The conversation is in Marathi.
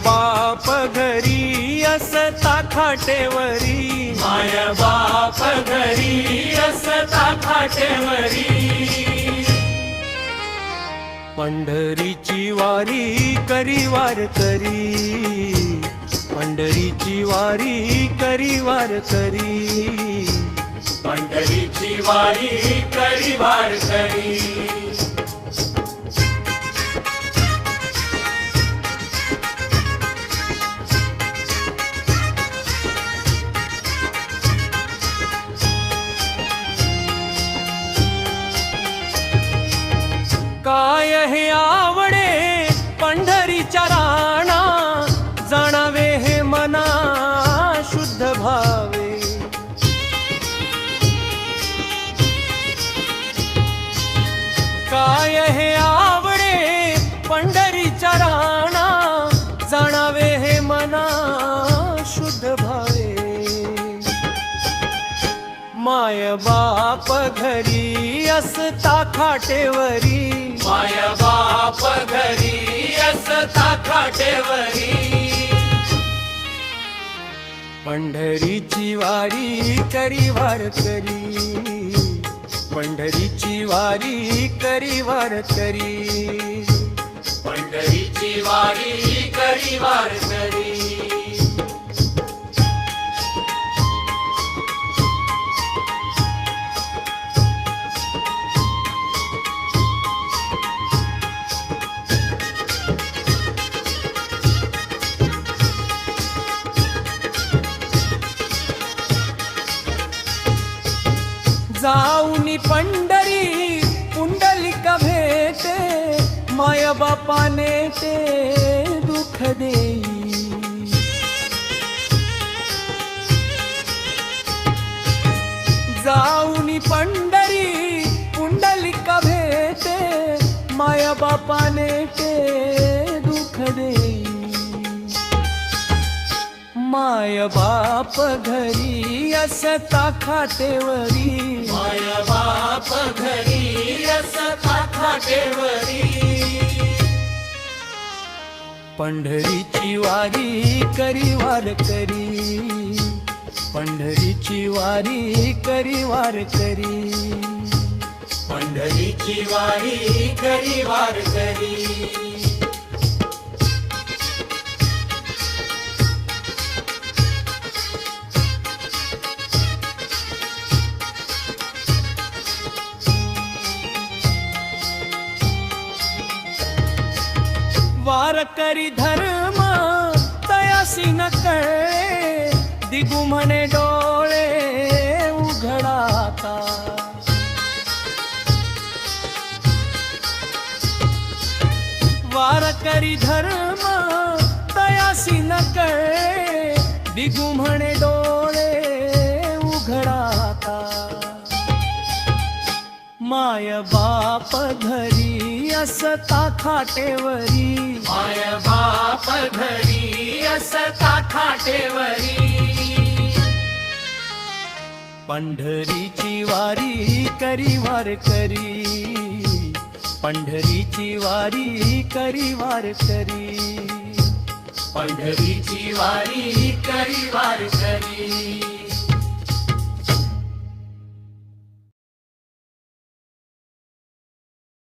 बाप घरी असता खाटेवरी, माय बाप घरी असता खाटेवरी, पंढरीची वारी करी वारकरी, पंढरीची वारी करी वारकरी, पंढरीची वारी करी वारकरी. काय हे आवडे पंढरीच्या राणा, जाणावे हे मना शुद्ध भावे, काय हे आवडे पंढरीच्या राणा, जाणावे हे मना शुद्ध भावे, माय बाप घरी असता खाटेवरी, माय बाप घरी असता खाटेवरी, पंढरीची वारी करी वारकरी, पंढरीची वारी करी वारकरी, पंढरीची वारी करी वारकरी. जाऊनी पंढरी पुंडलिक भेटे, माय बापाने ते दुःख देई, जाऊनी पंढरी पुंडलिक भेटे, माय बापाने ते दुःख देई, माय बाप घरी असता खाटेवरी, माय बाप घरी असता खाटेवरी, पंढरीची वारी करी वारकरी, पंढरीची वारी करी वारकरी, पंढरीची वारी करी वारकरी. वारकरी धर्म तयासी न कळे, दिगू म्हणे डोळे उघडाता, वारकरी धर्म तयासी न कळे, दिगू म्हणे डोळे उघडाता, माय बाप घरी असता खाटेवरी, माय बाप घरी असता खाटेवरी, पंढरीची वारी करी वारकरी, पंढरीची वारी करी वारकरी, पंढरीची वारी करी वारकरी.